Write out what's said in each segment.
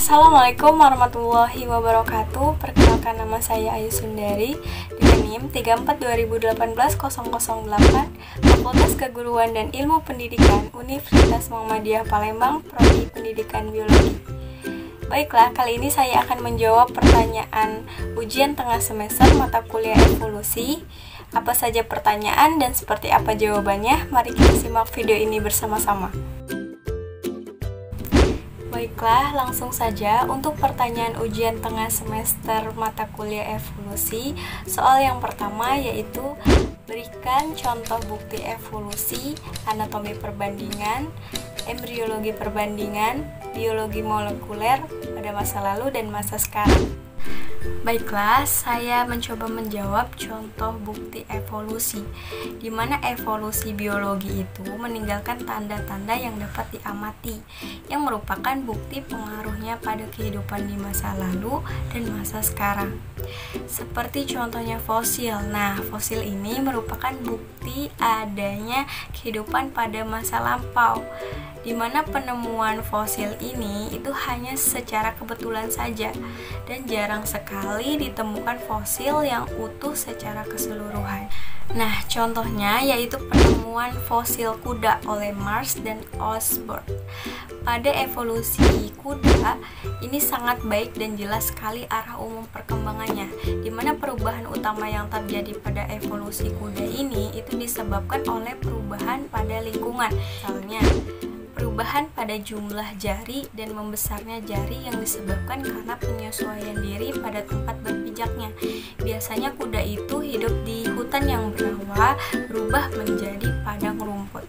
Assalamualaikum warahmatullahi wabarakatuh. Perkenalkan, nama saya Ayu Sundari dengan NIM 34 2018 008, Fakultas Keguruan dan Ilmu Pendidikan Universitas Muhammadiyah Palembang, Prodi Pendidikan Biologi. Baiklah, kali ini saya akan menjawab pertanyaan ujian tengah semester mata kuliah evolusi. Apa saja pertanyaan dan seperti apa jawabannya? Mari kita simak video ini bersama-sama. Baiklah, langsung saja untuk pertanyaan ujian tengah semester mata kuliah evolusi. Soal yang pertama yaitu berikan contoh bukti evolusi, anatomi perbandingan, embriologi perbandingan, biologi molekuler pada masa lalu dan masa sekarang. Baiklah, saya mencoba menjawab contoh bukti evolusi, di mana evolusi biologi itu meninggalkan tanda-tanda yang dapat diamati, yang merupakan bukti pengaruhnya pada kehidupan di masa lalu dan masa sekarang. Seperti contohnya fosil. Nah, fosil ini merupakan bukti adanya kehidupan pada masa lampau, di mana penemuan fosil ini itu hanya secara kebetulan saja dan jarang sekali ditemukan fosil yang utuh secara keseluruhan. Nah, contohnya yaitu penemuan fosil kuda oleh Mars dan Osborn. Pada evolusi kuda, ini sangat baik dan jelas sekali arah umum perkembangannya, di mana perubahan utama yang terjadi pada evolusi kuda ini itu disebabkan oleh perubahan pada lingkungan. Misalnya, perubahan pada jumlah jari dan membesarnya jari yang disebabkan karena penyesuaian diri pada tempat berpijaknya. Biasanya kuda itu hidup di hutan yang berawa, berubah menjadi padang rumput.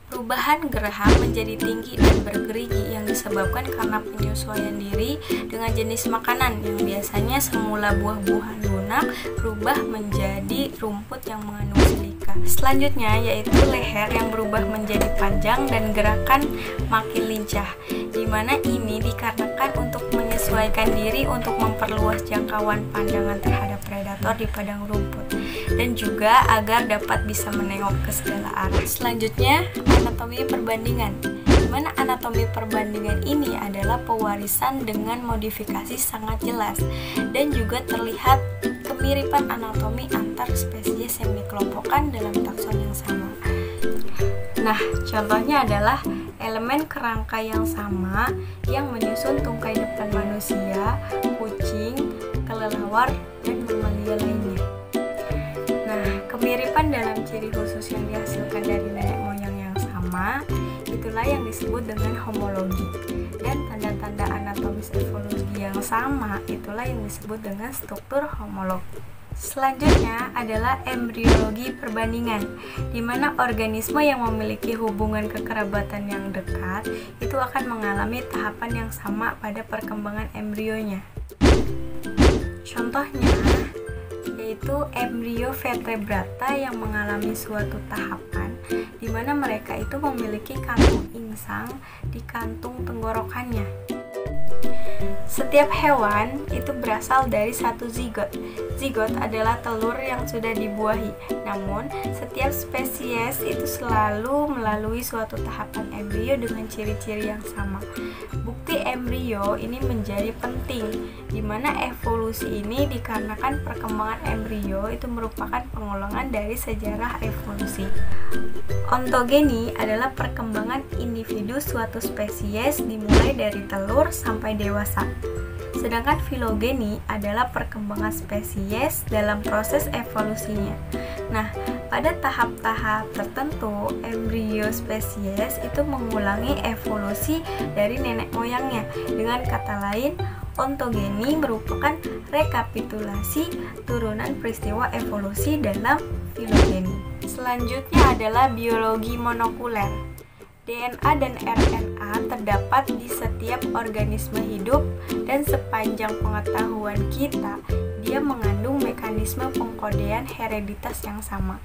Perubahan geraham menjadi tinggi dan bergerigi yang disebabkan karena penyesuaian diri dengan jenis makanan yang biasanya semula buah-buahan lunak berubah menjadi rumput yang mengandung silika. Selanjutnya yaitu leher yang berubah menjadi panjang dan gerakan makin lincah, di mana ini dikarenakan untuk menyesuaikan diri untuk memperluas jangkauan pandangan terhadap predator di padang rumput dan juga agar dapat bisa menengok ke segala arah. Selanjutnya, anatomi perbandingan, di mana anatomi perbandingan ini adalah pewarisan dengan modifikasi sangat jelas dan juga terlihat kemiripan anatomi antar spesies yang dikelompokkan dalam takson yang sama. Nah, contohnya adalah elemen kerangka yang sama yang menyusun tungkai depan manusia, kucing, kelelawar, dan mamalia lainnya. Nah, kemiripan dalam ciri khusus yang dihasilkan dari nenek moyang yang sama, itulah yang disebut dengan homologi. Dan tanda-tanda anatomis evolusi yang sama, itulah yang disebut dengan struktur homolog. Selanjutnya adalah embriologi perbandingan, di mana organisme yang memiliki hubungan kekerabatan yang dekat itu akan mengalami tahapan yang sama pada perkembangan embrionya. Contohnya yaitu embrio vertebrata yang mengalami suatu tahapan di mana mereka itu memiliki kantung insang di kantung tenggorokannya. Setiap hewan itu berasal dari satu zigot. Zigot adalah telur yang sudah dibuahi. Namun, setiap spesies itu selalu melalui suatu tahapan embrio dengan ciri-ciri yang sama. Bukti embrio ini menjadi penting, di mana evolusi ini dikarenakan perkembangan embrio itu merupakan pengulangan dari sejarah evolusi. Ontogeni adalah perkembangan individu suatu spesies dimulai dari telur sampai dewasa. Sedangkan filogeni adalah perkembangan spesies dalam proses evolusinya. Nah, pada tahap-tahap tertentu, embrio spesies itu mengulangi evolusi dari nenek moyangnya. Dengan kata lain, ontogeni merupakan rekapitulasi turunan peristiwa evolusi dalam filogeni. Selanjutnya adalah biologi molekuler. DNA dan RNA terdapat di setiap organisme hidup dan sepanjang pengetahuan kita, dia mengandung mekanisme pengkodean hereditas yang sama.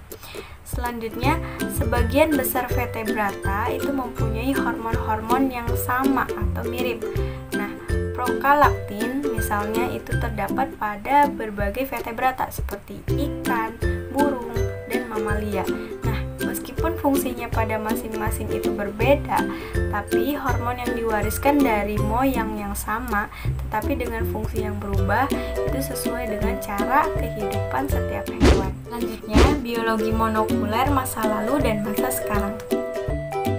Selanjutnya, sebagian besar vertebrata itu mempunyai hormon-hormon yang sama atau mirip. Nah, prokalaktin misalnya itu terdapat pada berbagai vertebrata seperti ikan, burung, dan mamalia. Nah, Meskipun fungsinya pada masing-masing itu berbeda, tapi hormon yang diwariskan dari moyang yang sama, tetapi dengan fungsi yang berubah, itu sesuai dengan cara kehidupan setiap hewan. Selanjutnya, biologi molekuler masa lalu dan masa sekarang.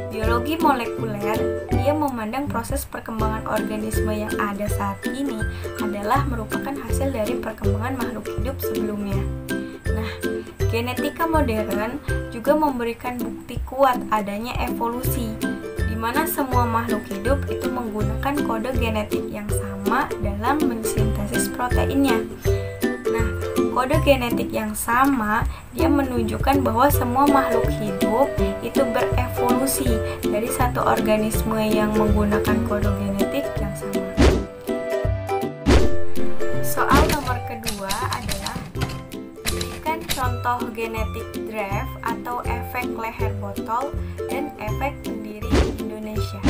Biologi molekuler, dia memandang proses perkembangan organisme yang ada saat ini adalah merupakan hasil dari perkembangan makhluk hidup sebelumnya. Nah, genetika modern juga memberikan bukti kuat adanya evolusi, di mana semua makhluk hidup itu menggunakan kode genetik yang sama dalam mensintesis proteinnya. Nah, kode genetik yang sama dia menunjukkan bahwa semua makhluk hidup itu berevolusi dari satu organisme yang menggunakan kode genetik yang sama. Soal nomor kedua adalah berikan contoh genetik draft atau efek leher botol dan efek pendiri Indonesia.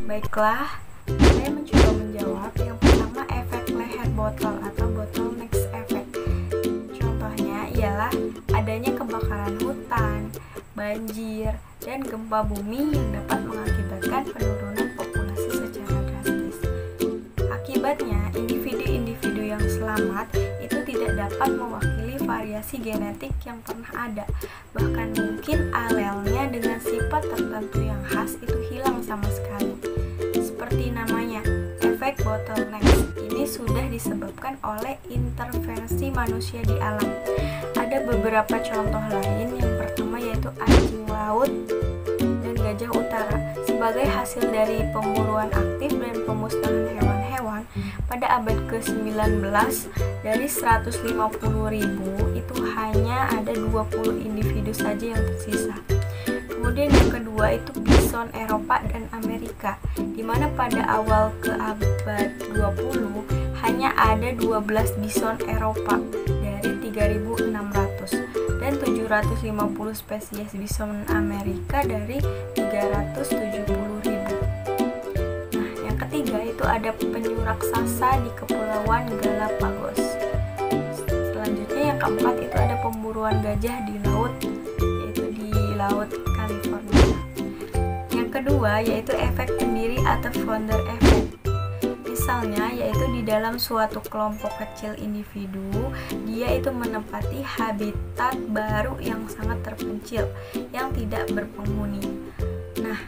Baiklah, saya mencoba menjawab. Yang pertama, efek leher botol atau bottleneck effect. Contohnya ialah adanya kebakaran hutan, banjir, dan gempa bumi yang dapat mengakibatkan penurunan populasi secara drastis. Akibatnya, individu-individu yang selamat itu tidak dapat mewakili variasi genetik yang pernah ada. Bahkan mungkin alelnya dengan sifat tertentu yang khas itu hilang sama sekali. Seperti namanya, efek bottleneck ini sudah disebabkan oleh intervensi manusia di alam. Ada beberapa contoh lain. Yang pertama yaitu anjing laut dan gajah utara. Sebagai hasil dari pemburuan aktif dan pemusnahan hewan-hewan pada abad ke-19, dari 150.000 itu hanya ada 20 individu saja yang tersisa. Kemudian yang kedua itu bison Eropa dan Amerika, di mana pada awal ke abad 20 hanya ada 12 bison Eropa dari 3.600 dan 750 spesies bison Amerika dari 370.000. Nah, yang ketiga itu ada penyu raksasa di Kepulauan Galapagos. Selanjutnya yang keempat itu ada pemburuan gajah di laut, yaitu di Laut California. Yang kedua yaitu efek pendiri atau founder effect. Misalnya yaitu di dalam suatu kelompok kecil individu, dia itu menempati habitat baru yang sangat terpencil yang tidak berpenghuni. Nah,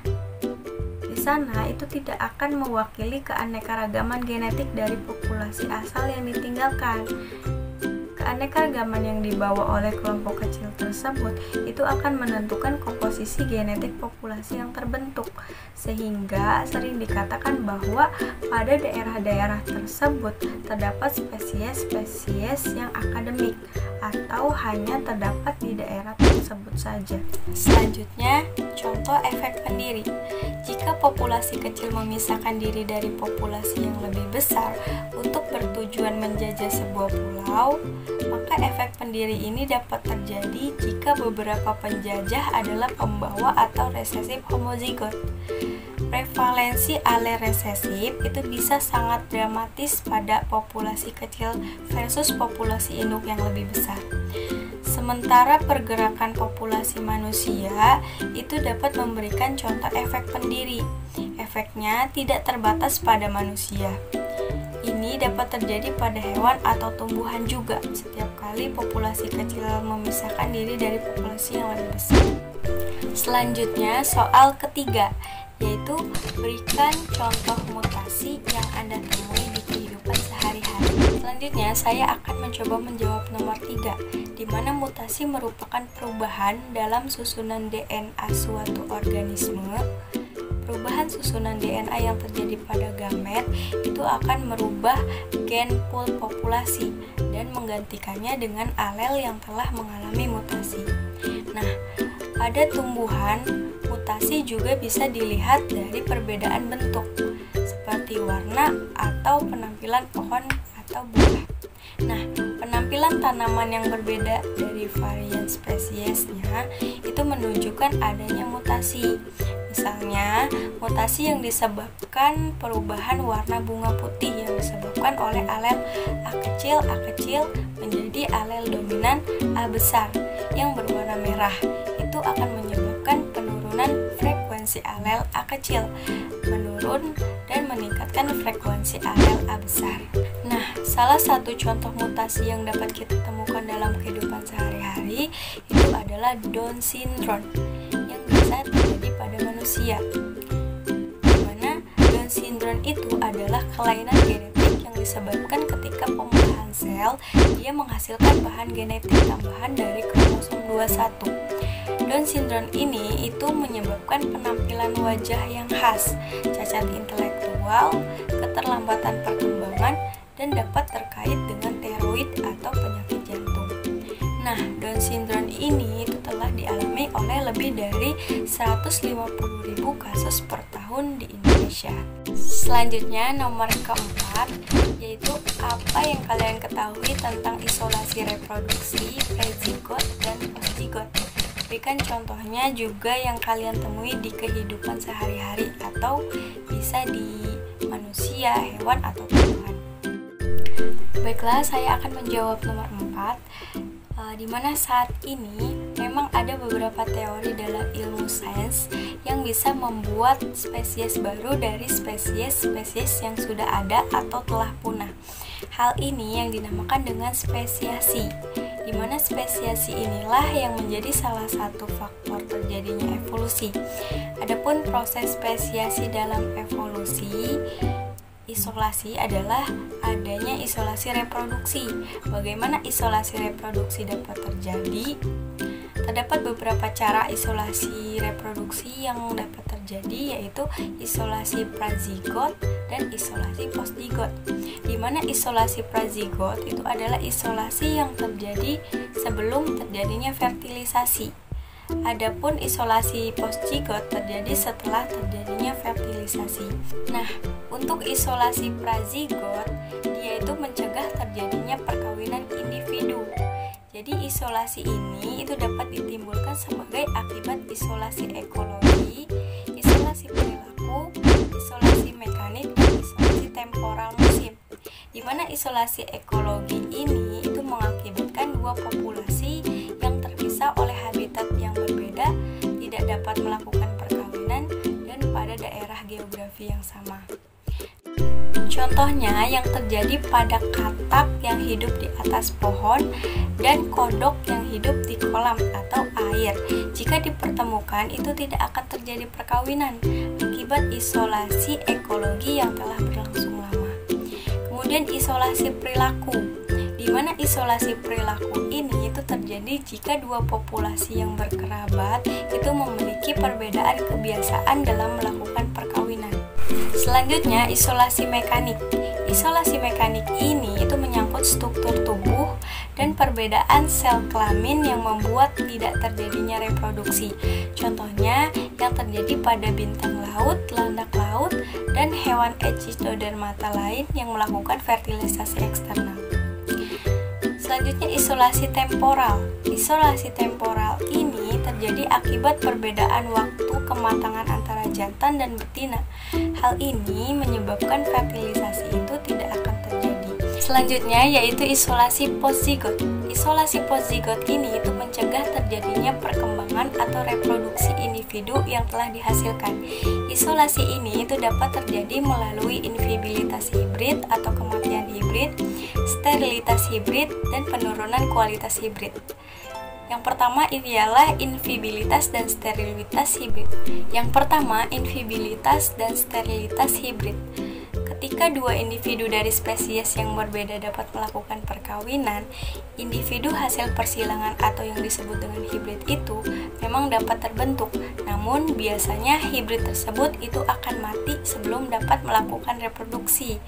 di sana itu tidak akan mewakili keanekaragaman genetik dari populasi asal yang ditinggalkan. Keanekaragaman yang dibawa oleh kelompok kecil tersebut itu akan menentukan komposisi genetik populasi yang terbentuk, sehingga sering dikatakan bahwa pada daerah-daerah tersebut terdapat spesies-spesies yang akademik atau hanya terdapat di daerah tersebut saja. Selanjutnya, contoh efek pendiri. Jika populasi kecil memisahkan diri dari populasi yang lebih besar untuk bertujuan menjajah sebuah pulau, maka efek pendiri ini dapat terjadi jika beberapa penjajah adalah pembawa atau resesif homozigot. Prevalensi alel resesif itu bisa sangat dramatis pada populasi kecil versus populasi induk yang lebih besar. Sementara pergerakan populasi manusia itu dapat memberikan contoh efek pendiri. Efeknya tidak terbatas pada manusia. Ini dapat terjadi pada hewan atau tumbuhan juga setiap kali populasi kecil memisahkan diri dari populasi yang lebih besar. Selanjutnya, soal ketiga, yaitu berikan contoh mutasi yang Anda temui di kehidupan sehari-hari. Selanjutnya, saya akan mencoba menjawab nomor 3, di mana mutasi merupakan perubahan dalam susunan DNA suatu organisme. Perubahan susunan DNA yang terjadi pada gamet itu akan merubah gen pool populasi dan menggantikannya dengan alel yang telah mengalami mutasi. Nah, pada tumbuhan, mutasi juga bisa dilihat dari perbedaan bentuk, seperti warna atau penampilan pohon atau buah. Nah, penampilan tanaman yang berbeda dari varian spesiesnya itu menunjukkan adanya mutasi. Misalnya, mutasi yang disebabkan perubahan warna bunga putih yang disebabkan oleh alel A kecil menjadi alel dominan A besar yang berwarna merah. Itu itu akan menyebabkan penurunan frekuensi alel A kecil, menurun dan meningkatkan frekuensi alel A besar. Nah, salah satu contoh mutasi yang dapat kita temukan dalam kehidupan sehari-hari itu adalah Down syndrome yang bisa terjadi pada manusia. Dimana Down syndrome itu adalah kelainan genetik yang disebabkan ketika pembuahan sel dia menghasilkan bahan genetik tambahan dari kromosom 21. Down syndrome ini itu menyebabkan penampilan wajah yang khas, cacat intelektual, keterlambatan perkembangan, dan dapat terkait dengan tiroid atau penyakit jantung. Nah, Down syndrome ini itu telah dialami oleh lebih dari 150.000 kasus per tahun di Indonesia. Selanjutnya, nomor keempat, yaitu apa yang kalian ketahui tentang isolasi reproduksi, prezigot, dan postzigot. Berikan contohnya juga yang kalian temui di kehidupan sehari-hari atau bisa di manusia, hewan, atau tumbuhan. Baiklah, saya akan menjawab nomor 4, di mana saat ini memang ada beberapa teori dalam ilmu sains yang bisa membuat spesies baru dari spesies-spesies yang sudah ada atau telah punah. Hal ini yang dinamakan dengan spesiasi, di mana spesiasi inilah yang menjadi salah satu faktor terjadinya evolusi. Adapun proses spesiasi dalam evolusi, isolasi adalah adanya isolasi reproduksi. Bagaimana isolasi reproduksi dapat terjadi? Terdapat beberapa cara isolasi reproduksi yang dapat terjadi, yaitu isolasi prazigot dan isolasi postzigot. Di mana isolasi prazigot itu adalah isolasi yang terjadi sebelum terjadinya fertilisasi. Adapun isolasi postzigot terjadi setelah terjadinya fertilisasi. Nah, untuk isolasi prazigot, dia itu mencegah terjadinya perkawinan individu. Jadi isolasi ini itu dapat ditimbulkan sebagai akibat isolasi ekologi, isolasi perilaku, isolasi mekanik, dan isolasi temporal musim. Di mana isolasi ekologi ini itu mengakibatkan dua populasi yang terpisah oleh habitat yang berbeda, tidak dapat melakukan perkawinan, dan pada daerah geografi yang sama. Contohnya yang terjadi pada katak yang hidup di atas pohon dan kodok yang hidup di kolam atau air. Jika dipertemukan, itu tidak akan terjadi perkawinan akibat isolasi ekologi yang telah berlangsung lama. Kemudian isolasi perilaku, di mana isolasi perilaku ini itu terjadi jika dua populasi yang berkerabat itu memiliki perbedaan kebiasaan dalam melakukan perkawinan. Selanjutnya, isolasi mekanik. Isolasi mekanik ini itu menyangkut struktur tubuh dan perbedaan sel kelamin yang membuat tidak terjadinya reproduksi. Contohnya yang terjadi pada bintang laut, landak laut, dan hewan echinodermata lain yang melakukan fertilisasi eksternal. Selanjutnya, isolasi temporal. Isolasi temporal ini terjadi akibat perbedaan waktu kematangan antara jantan dan betina. Hal ini menyebabkan fertilisasi itu tidak akan terjadi. Selanjutnya yaitu isolasi postzigot. Isolasi postzigot ini itu mencegah terjadinya perkembangan atau reproduksi individu yang telah dihasilkan. Isolasi ini itu dapat terjadi melalui invibilitas hibrid atau kematian hibrid, sterilitas hibrid, dan penurunan kualitas hibrid. Yang pertama ialah invibilitas dan sterilitas hibrid. Yang pertama, invibilitas dan sterilitas hibrid. Ketika dua individu dari spesies yang berbeda dapat melakukan perkawinan, individu hasil persilangan atau yang disebut dengan hibrid itu memang dapat terbentuk. Namun biasanya hibrid tersebut itu akan mati sebelum dapat melakukan reproduksi,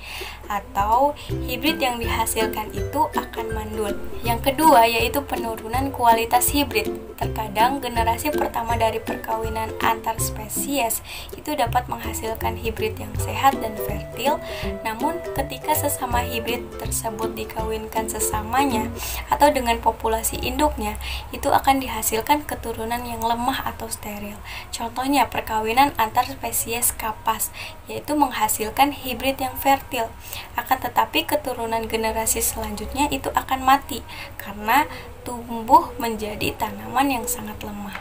atau hibrid yang dihasilkan itu akan mandul. Yang kedua yaitu penurunan kualitas hibrid. Terkadang generasi pertama dari perkawinan antar spesies itu dapat menghasilkan hibrid yang sehat dan fertil. Namun ketika sesama hibrid tersebut dikawinkan sesamanya atau dengan populasi induknya, itu akan dihasilkan keturunan yang lemah atau steril. Contohnya perkawinan antar spesies kapas, yaitu menghasilkan hibrid yang fertil. Akan tetapi keturunan generasi selanjutnya itu akan mati karena tumbuh menjadi tanaman yang sangat lemah.